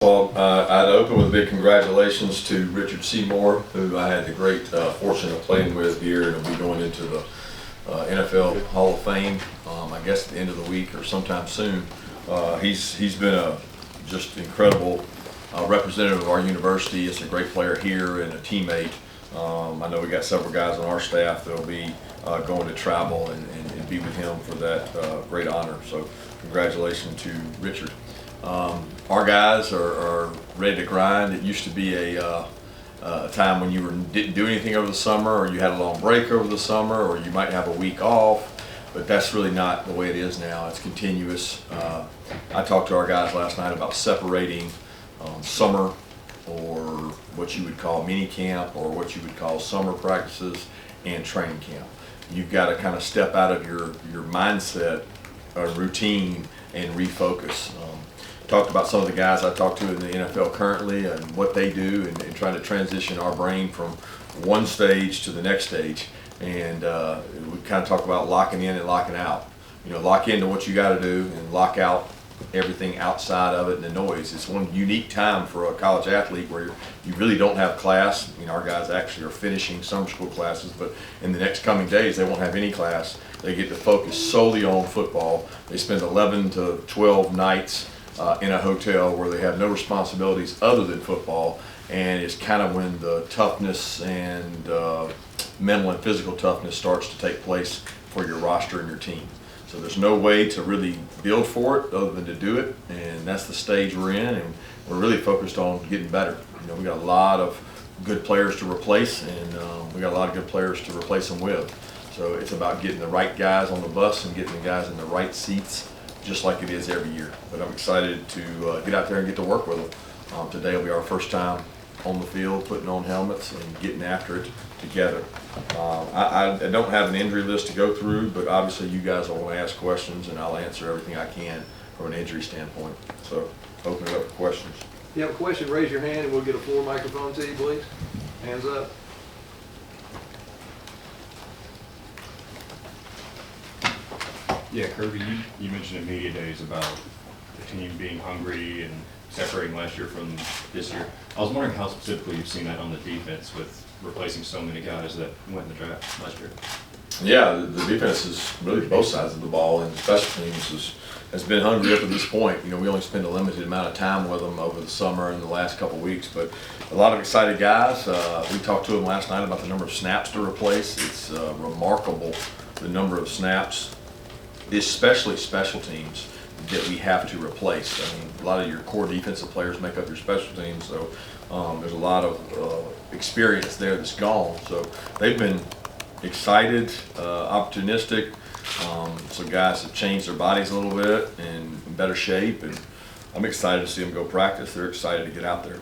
Well, I'd open with a big congratulations to Richard Seymour, who I had the great fortune of playing with here, and will be going into the NFL Hall of Fame, I guess at the end of the week or sometime soon. He's been a just incredible representative of our university. It's a great player here and a teammate. I know we got several guys on our staff that will be going to travel and be with him for that great honor. So congratulations to Richard. Our guys are ready to grind. It used to be a time when you didn't do anything over the summer, or you had a long break over the summer, or you might have a week off, but that's really not the way it is now. It's continuous. I talked to our guys last night about separating summer, or what you would call mini camp, or what you would call summer practices, and training camp. You've got to kind of step out of your mindset routine and refocus. Talked about some of the guys I talked to in the NFL currently and what they do, and trying to transition our brain from one stage to the next stage. And we kind of talk about locking in and locking out. You know, lock into what you got to do and lock out everything outside of it and the noise. It's one unique time for a college athlete where you really don't have class. You know, our guys actually are finishing summer school classes, but in the next coming days they won't have any class. They get to focus solely on football. They spend 11 to 12 nights in a hotel where they have no responsibilities other than football, and it's kind of when the toughness and mental and physical toughness starts to take place for your roster and your team. So there's no way to really build for it other than to do it, and that's the stage we're in, and we're really focused on getting better. You know, we got a lot of good players to replace, and we got a lot of good players to replace them with. So it's about getting the right guys on the bus and getting the guys in the right seats, just like it is every year. But I'm excited to get out there and get to work with them. Today will be our first time on the field, putting on helmets and getting after it together. I don't have an injury list to go through, but obviously you guys will want to ask questions, and I'll answer everything I can from an injury standpoint. So open it up for questions. If you have a question, raise your hand and we'll get a floor microphone to you, please. Hands up. Yeah, Kirby, you mentioned at media days about the team being hungry and separating last year from this year. I was wondering how specifically you've seen that on the defense with replacing so many guys that went in the draft last year. Yeah, the defense is really both sides of the ball, and special teams has been hungry up to this point. You know, we only spend a limited amount of time with them over the summer and the last couple of weeks, but a lot of excited guys. We talked to them last night about the number of snaps to replace. It's remarkable, the number of snaps, especially special teams, that we have to replace. I mean, a lot of your core defensive players make up your special teams, so there's a lot of experience there that's gone. So they've been excited, opportunistic. So guys have changed their bodies a little bit and in better shape, and I'm excited to see them go practice. They're excited to get out there.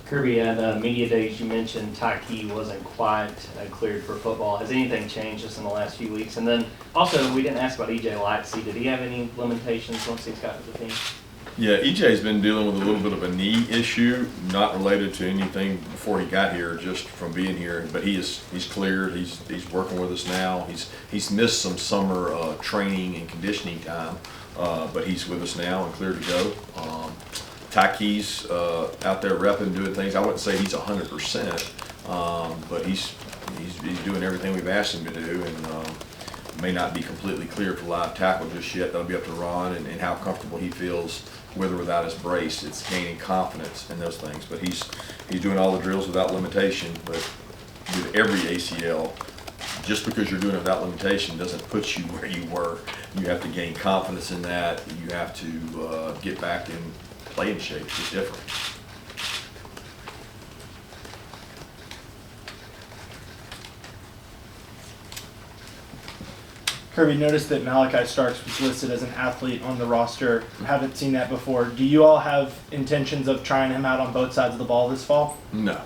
Kirby, at media days you mentioned Tyke wasn't quite cleared for football. Has anything changed just in the last few weeks? And then also, we didn't ask about EJ Lightsey. Did he have any limitations once he's got to the team? Yeah, EJ's been dealing with a little bit of a knee issue, not related to anything before he got here, just from being here. But he's cleared. He's working with us now. He's missed some summer training and conditioning time, but he's with us now and cleared to go. Tyke's out there repping, doing things. I wouldn't say he's 100%, but he's doing everything we've asked him to do, and may not be completely cleared for live tackle just yet. That'll be up to Ron and how comfortable he feels with or without his brace. It's gaining confidence in those things, but he's doing all the drills without limitation. But with every ACL, just because you're doing it without limitation doesn't put you where you were. You have to gain confidence in that. You have to get back in playing shape. It's different. Kirby, noticed that Malachi Starks was listed as an athlete on the roster. Haven't seen that before. Do you all have intentions of trying him out on both sides of the ball this fall? No.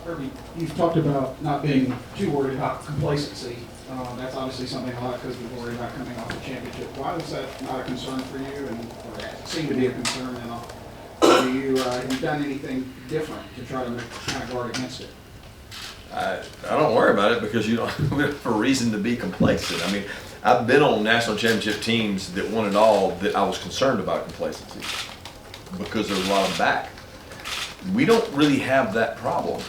Kirby, you've talked about not being too worried about complacency. That's obviously something a lot because we're worried about coming off the championship. Why was that not a concern for you, and or it seemed to be a concern in the have you done anything different to try to kind of guard against it? I don't worry about it because you don't have a reason to be complacent. I mean, I've been on national championship teams that won it all that I was concerned about complacency because there was a lot of back. We don't really have that problem.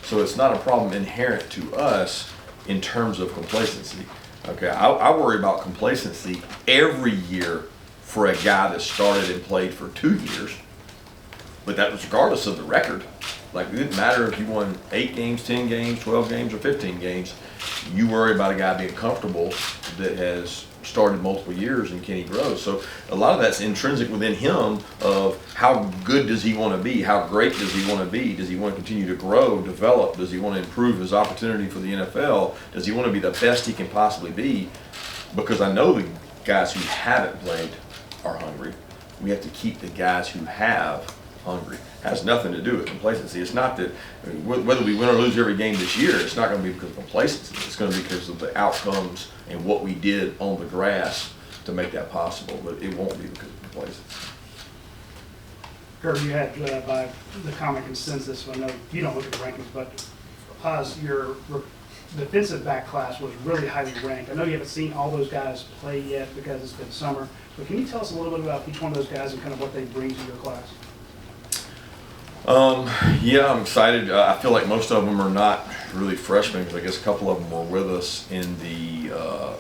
So it's not a problem inherent to us in terms of complacency. Okay, I worry about complacency every year for a guy that started and played for 2 years, but that was regardless of the record. Like, it didn't matter if you won 8 games, 10 games, 12 games, or 15 games. You worry about a guy being comfortable that has started multiple years and can he grow. So a lot of that's intrinsic within him of how good does he want to be? How great does he want to be? Does he want to continue to grow, develop? Does he want to improve his opportunity for the NFL? Does he want to be the best he can possibly be? Because I know the guys who haven't played are hungry. We have to keep the guys who have hungry. It has nothing to do with complacency. It's not that whether we win or lose every game this year, it's not going to be because of complacency. It's going to be because of the outcomes and what we did on the grass to make that possible. But it won't be because of complacency. Kirby, you had by the common consensus, I know you don't look at the rankings, but your defensive back class was really highly ranked. I know you haven't seen all those guys play yet because it's been summer, but can you tell us a little bit about each one of those guys and kind of what they bring to your class? Yeah, I'm excited. I feel like most of them are not really freshmen because I guess a couple of them were with us in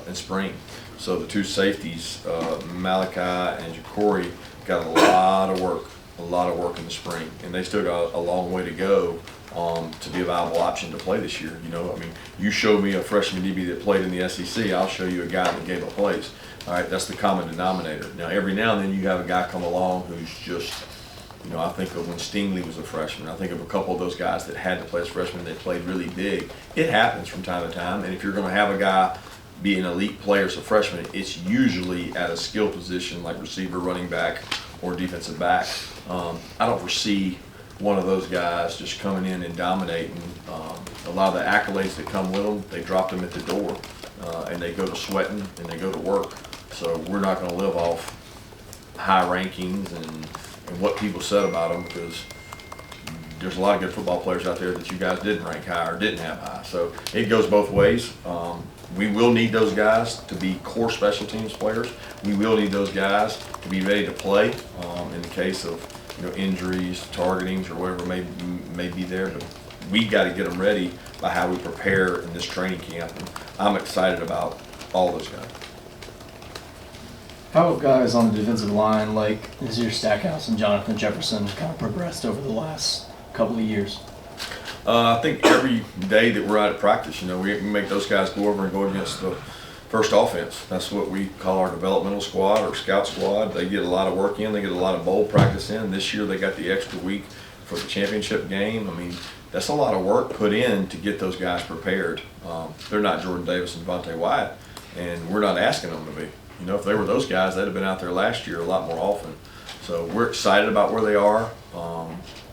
in spring. So the 2 safeties, Malachi and Ja'Cory, got a lot of work in the spring, and they still got a long way to go to be a viable option to play this year. You know, I mean, you show me a freshman DB that played in the SEC, I'll show you a guy that gave up plays. All right, that's the common denominator. Now, every now and then you have a guy come along who's just, you know, I think of when Stingley was a freshman. I think of a couple of those guys that had to play as freshmen that played really big. It happens from time to time, and if you're going to have a guy be an elite player as a freshman, it's usually at a skill position like receiver, running back, or defensive back. I don't foresee one of those guys just coming in and dominating. A lot of the accolades that come with them, they drop them at the door, and they go to sweating and they go to work. So we're not going to live off high rankings and what people said about them, because there's a lot of good football players out there that you guys didn't rank high or didn't have high. So it goes both ways. We will need those guys to be core special teams players. We will need those guys to be ready to play in the case of, you know, injuries, targetings, or whatever may be there. But we got to get them ready by how we prepare in this training camp. And I'm excited about all those guys. How have guys on the defensive line like Nazir Stackhouse and Jonathan Jefferson kind of progressed over the last couple of years? I think every day that we're out at practice, you know, we make those guys go over and go against the first offense. That's what we call our developmental squad or scout squad. They get a lot of work in. They get a lot of bowl practice in. This year they got the extra week for the championship game. I mean, that's a lot of work put in to get those guys prepared. They're not Jordan Davis and Devontae Wyatt, and we're not asking them to be. You know, if they were those guys, they'd have been out there last year a lot more often. So we're excited about where they are,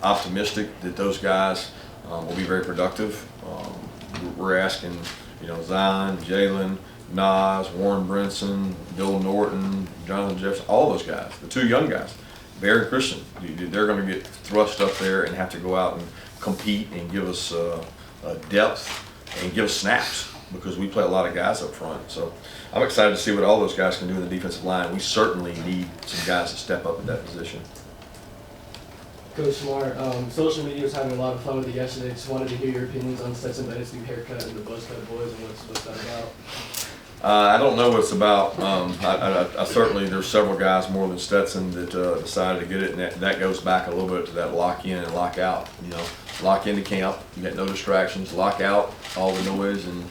optimistic that those guys will be very productive. We're asking, you know, Zion, Jalen, Nas, Warren Brinson, Bill Norton, Jonathan Jefferson, all those guys, the 2 young guys, Bear and Christian, they're going to get thrust up there and have to go out and compete and give us depth and give us snaps, because we play a lot of guys up front. So I'm excited to see what all those guys can do in the defensive line. We certainly need some guys to step up at that position. Coach Smart, social media was having a lot of fun with it yesterday. Just wanted to hear your opinions on Stetson Bennett's new haircut and the buzz cut boys and what's that about. I don't know what it's about. I certainly, there's several guys more than Stetson that decided to get it, and that goes back a little bit to that lock in and lock out. You know, lock into camp, you got no distractions, lock out all the noise and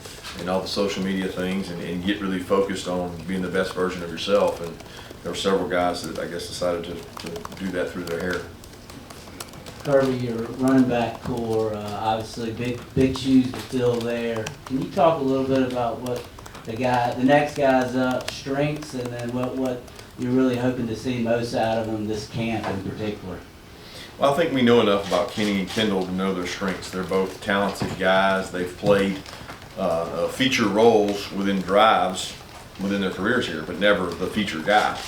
all the social media things, and get really focused on being the best version of yourself. And there were several guys that I guess decided to do that through their hair. Kirby, your running back core, obviously big shoes to fill there. Can you talk a little bit about what the next guy's strengths, and then what you're really hoping to see most out of him this camp in particular? Well, I think we know enough about Kenny and Kendall to know their strengths. They're both talented guys. They've played feature roles within drives within their careers here, but never the feature guy.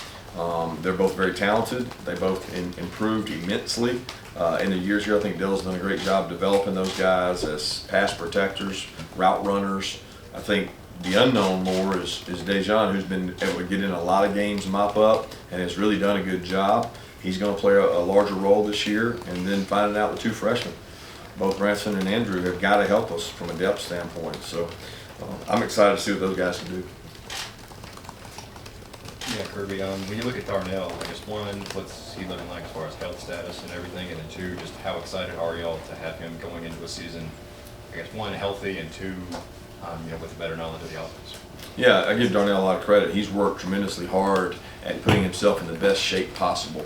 They're both very talented. They both improved immensely in the years here. I think Dill's done a great job developing those guys as pass protectors, route runners. I think the unknown more is Dejan, who's been able to get in a lot of games, mop up, and has really done a good job. He's going to play a larger role this year, and then finding out the two freshmen, both Branson and Andrew, have got to help us from a depth standpoint. So I'm excited to see what those guys can do. Yeah, Kirby, when you look at Darnell, I guess one, what's he looking like as far as health status and everything, and then two, just how excited are y'all to have him going into a season, I guess one, healthy, and two, with a better knowledge of the offense? Yeah, I give Darnell a lot of credit. He's worked tremendously hard at putting himself in the best shape possible.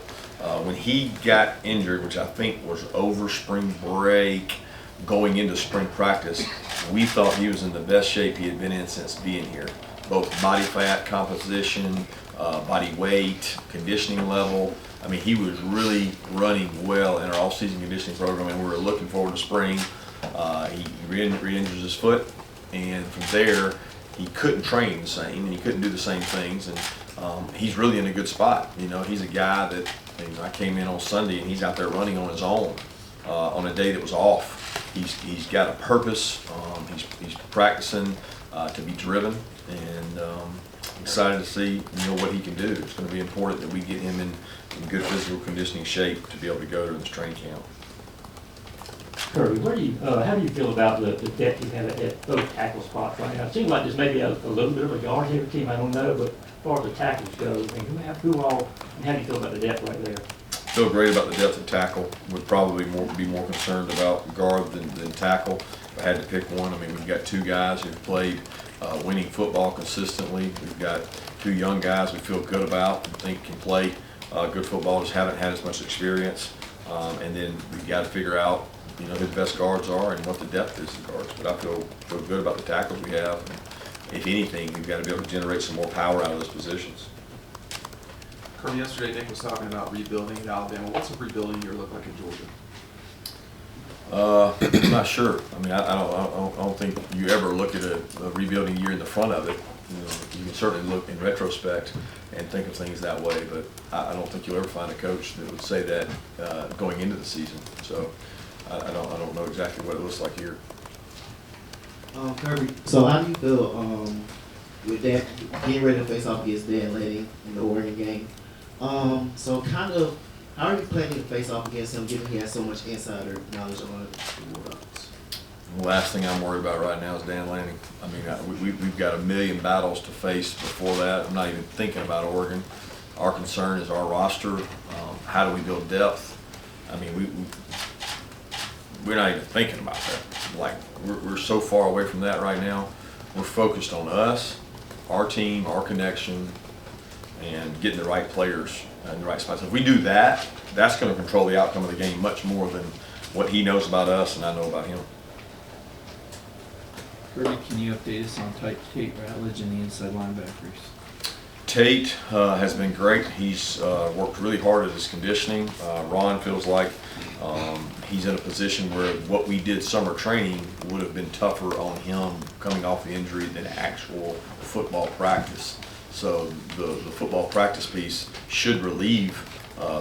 When he got injured, which I think was over spring break, going into spring practice, we thought he was in the best shape he had been in since being here. Both body fat composition, body weight, conditioning level. I mean, he was really running well in our off-season conditioning program, and we were looking forward to spring. He re-injures his foot, and from there, he couldn't train the same, and he couldn't do the same things, and he's really in a good spot. You know, he's a guy that, I came in on Sunday, and he's out there running on his own on a day that was off. He's got a purpose. He's practicing to be driven, and excited to see what he can do. It's going to be important that we get him in good physical conditioning shape to be able to go to this training camp. Kirby, how do you feel about the depth you have at both tackle spots right now? It seems like there's maybe a little bit of a guard heavy team, I don't know, but as far as the tackles go, who all, and how do you feel about the depth right there? Feel great about the depth of tackle. Would probably be more concerned about guard than tackle. If I had to pick one, I mean, we've got two guys who've played winning football consistently. We've got two young guys we feel good about and think can play good football, just haven't had as much experience. And then we've got to figure out who the best guards are and what the depth is of guards. But I feel good about the tackles we have. And if anything, we've got to be able to generate some more power out of those positions. Kirby, yesterday Nick was talking about rebuilding at Alabama. What's a rebuilding year look like in Georgia? I'm not sure. I mean, I don't think you ever look at a rebuilding year in the front of it. You can certainly look in retrospect and think of things that way, but I don't think you'll ever find a coach that would say that going into the season. So I don't know exactly what it looks like here. Kirby, so how do you feel with that getting ready to face off against Dan Lanning in the Oregon game? So kind of, how are you planning to face off against him, given he has so much insider knowledge on the Bulldogs? The last thing I'm worried about right now is Dan Lanning. I mean, we've got a million battles to face before that. I'm not even thinking about Oregon. Our concern is our roster. How do we build depth? I mean, we're not even thinking about that. Like, we're so far away from that right now. We're focused on us, our team, our connection, and getting the right players in the right spots. If we do that, that's going to control the outcome of the game much more than what he knows about us and I know about him. Kirby, can you update us on Tate Ratledge and the inside linebackers? Tate has been great. He's worked really hard at his conditioning. Ron feels like he's in a position where what we did summer training would have been tougher on him coming off the injury than actual football practice. So the football practice piece should relieve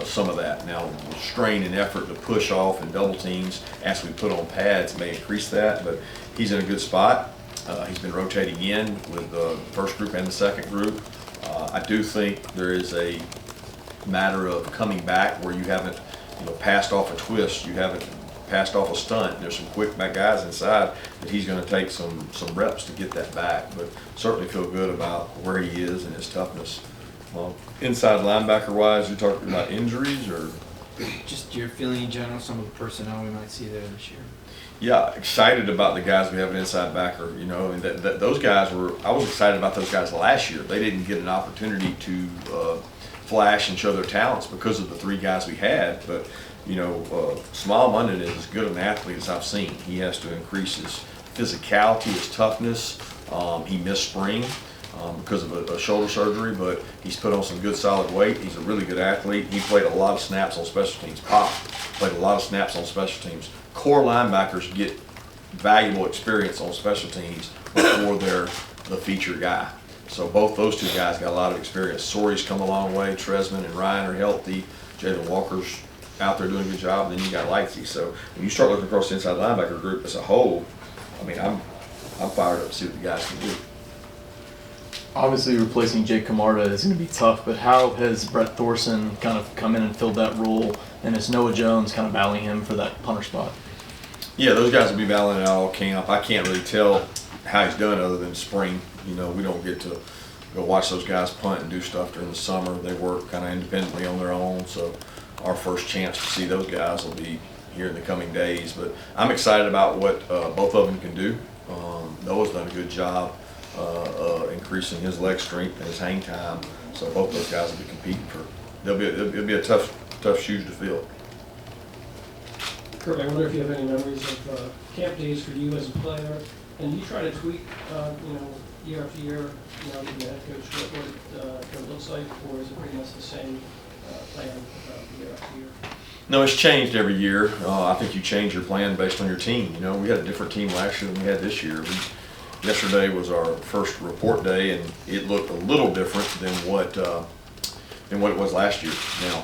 some of that. Now, strain and effort to push off and double teams as we put on pads may increase that, but he's in a good spot. He's been rotating in with the first group and the second group. I do think there is a matter of coming back where you haven't passed off a twist, you haven't passed off a stunt. There's some quick back guys inside that he's going to take some reps to get that back, but certainly feel good about where he is and his toughness. Inside linebacker wise, you're talking about injuries or? Just your feeling in general, some of the personnel we might see there this year. Yeah, excited about the guys we have an inside backer, and that those guys I was excited about those guys last year. They didn't get an opportunity to flash and show their talents because of the three guys we had, but Small Munden is as good an athlete as I've seen. He has to increase his physicality, his toughness. He missed spring because of a shoulder surgery, but he's put on some good solid weight. He's a really good athlete. He played a lot of snaps on special teams. Pop played a lot of snaps on special teams. Core linebackers get valuable experience on special teams before they're the feature guy. So both those two guys got a lot of experience. Sori's come a long way. Tresman and Ryan are healthy. Jalen Walker's out there doing a good job. And then you got Lightsey. So when you start looking across the inside linebacker group as a whole, I mean, I'm fired up to see what the guys can do. Obviously, replacing Jake Camarda is going to be tough, but how has Brett Thorson kind of come in and filled that role, and is Noah Jones kind of battling him for that punter spot? Yeah, those guys will be battling it all camp. I can't really tell how he's done other than spring. You know, we don't get to go watch those guys punt and do stuff during the summer. They work kind of independently on their own, so our first chance to see those guys will be here in the coming days. But I'm excited about what both of them can do. Noah's done a good job increasing his leg strength and his hang time, so both those guys will be competing for. It'll be a tough shoes to fill. Kurt, I wonder if you have any memories of camp days for you as a player, and you try to tweak, year after year, even the head coach, what it looks like, or is it pretty much the same plan year after year? No, it's changed every year. I think you change your plan based on your team. You know, we had a different team last year than we had this year. Yesterday was our first report day, and it looked a little different than what it was last year. Now,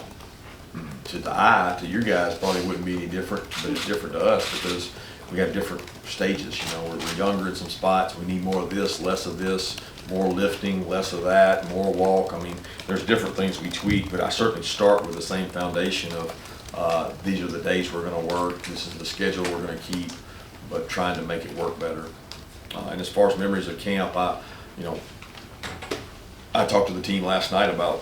to the eye, to your guys, probably wouldn't be any different, but it's different to us because we got different stages. You know, we're younger in some spots. We need more of this, less of this, more lifting, less of that, more walk. I mean, there's different things we tweak, but I certainly start with the same foundation of these are the days we're going to work. This is the schedule we're going to keep, but trying to make it work better. And as far as memories of camp, I talked to the team last night about,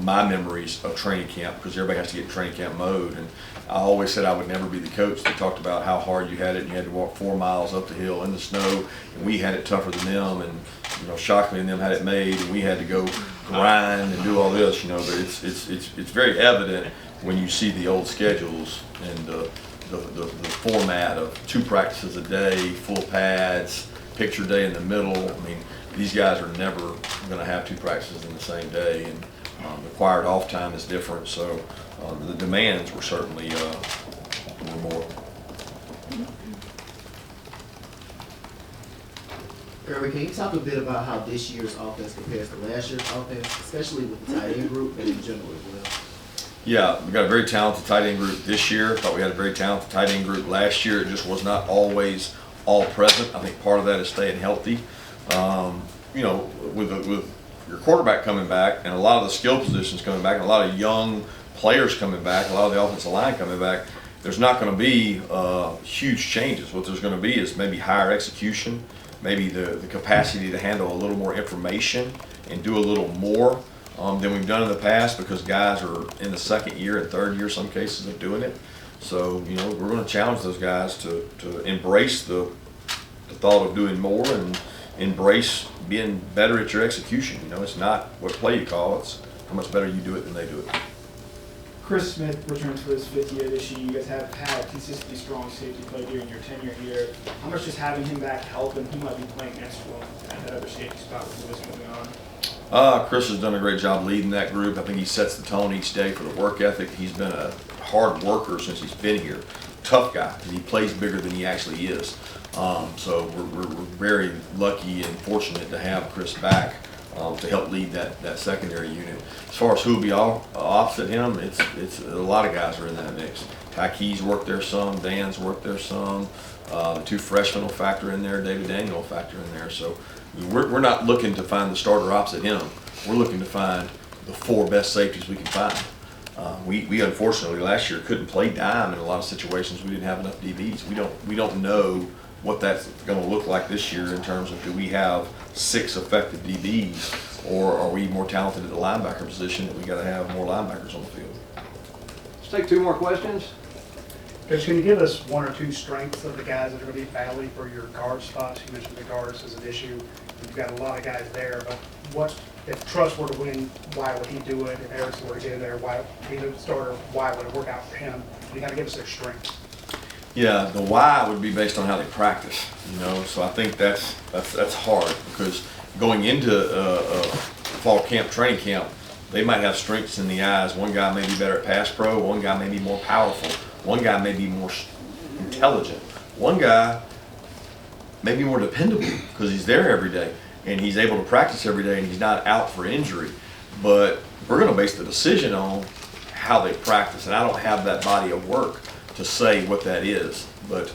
my memories of training camp, because everybody has to get in training camp mode. And I always said I would never be the coach. They talked about how hard you had it, and you had to walk 4 miles up the hill in the snow, and we had it tougher than them. And shockingly, them had it made, and we had to go grind and do all this. But it's very evident when you see the old schedules and the format of 2 practices a day, full pads, picture day in the middle. I mean, these guys are never going to have 2 practices in the same day, and required off time is different. So the demands were certainly were more. Kirby, can you talk a bit about how this year's offense compares to last year's offense, especially with the tight end group and in general as well? Yeah, we got a very talented tight end group this year. Thought we had a very talented tight end group last year. It just was not always all present. I think part of that is staying healthy. With your quarterback coming back and a lot of the skill positions coming back and a lot of young players coming back, a lot of the offensive line coming back, there's not going to be huge changes. What there's going to be is maybe higher execution, maybe the capacity to handle a little more information and do a little more than we've done in the past, because guys are in the second year and third year, some cases, of doing it. So, we're going to challenge those guys to embrace the thought of doing more and embrace being better at your execution. It's not what play you call, it's how much better you do it than they do it. Chris Smith returns for his 5th year this year. You guys have had consistently strong safety play during your tenure here. How much does having him back help, and he might be playing next one at that other safety spot with this moving on? Chris has done a great job leading that group. I think he sets the tone each day for the work ethic. He's been a hard worker since he's been here. Tough guy, and he plays bigger than he actually is. So we're very lucky and fortunate to have Chris back to help lead that secondary unit. As far as who will be opposite him, it's a lot of guys are in that mix. Tyke's worked there some, Dan's worked there some. The 2 freshmen will factor in there, David Daniel will factor in there. So we're not looking to find the starter opposite him. We're looking to find the 4 best safeties we can find. We unfortunately last year couldn't play dime in a lot of situations. We didn't have enough DBs. We don't know what that's going to look like this year in terms of, do we have 6 effective DBs, or are we more talented at the linebacker position that we got to have more linebackers on the field? Let's take 2 more questions. Coach, can you give us 1 or 2 strengths of the guys that are going to be battling for your guard spots? You mentioned the guards as an issue. You've got a lot of guys there, but if Truss were to win, why would he do it? If Erickson were to get in there, why be the starter? Why would it work out for him? You got to give us their strengths. Yeah, the why would be based on how they practice. So I think that's hard, because going into fall camp, training camp, they might have strengths in the eyes. One guy may be better at pass pro. One guy may be more powerful. One guy may be more intelligent. One guy may be more dependable because he's there every day. and he's able to practice every day and he's not out for injury. But we're going to base the decision on how they practice, and I don't have that body of work to say what that is. But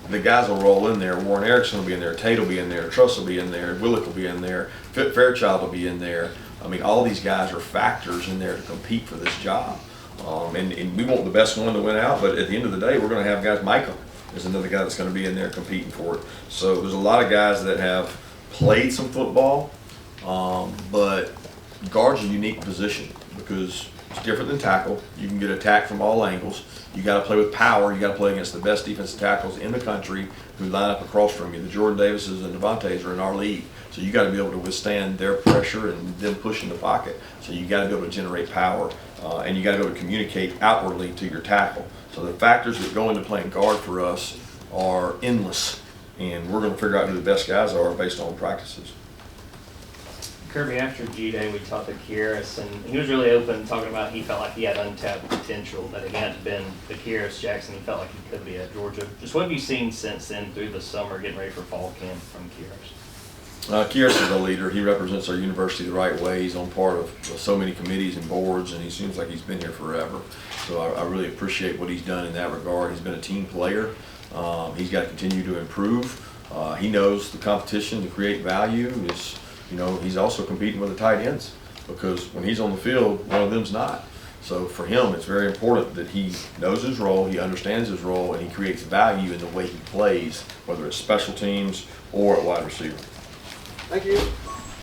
the guys will roll in there. Warren Erickson will be in there. Tate will be in there. Truss will be in there. Willick will be in there. Fairchild will be in there. I mean, all these guys are factors in there to compete for this job. And we want the best one to win out, but at the end of the day, we're going to have guys. Micah is another guy that's going to be in there competing for it. So there's a lot of guys that have played some football, but guard's a unique position because it's different than tackle. You can get attacked from all angles. You got to play with power. You got to play against the best defensive tackles in the country who line up across from you. The Jordan Davises and Devontaes are in our league, so you got to be able to withstand their pressure and them pushing the pocket. So you got to be able to generate power, and you got to be able to communicate outwardly to your tackle. So the factors that go into playing guard for us are endless, and we're going to figure out who the best guys are based on practices. Kirby, after G-Day, we talked to Kyrus, and he was really open, talking about he felt like he had untapped potential, that he hadn't been the Kyrus Jackson he felt like he could be at Georgia. Just what have you seen since then through the summer, getting ready for fall camp from Kyrus? Kyrus is a leader. He represents our university the right way. He's on part of so many committees and boards, and he seems like he's been here forever. So I really appreciate what he's done in that regard. He's been a team player. He's got to continue to improve. He knows the competition to create value is, you know, he's also competing with the tight ends because when he's on the field, one of them's not. So for him, it's very important that he knows his role, he understands his role, and he creates value in the way he plays, whether it's special teams or at wide receiver. Thank you.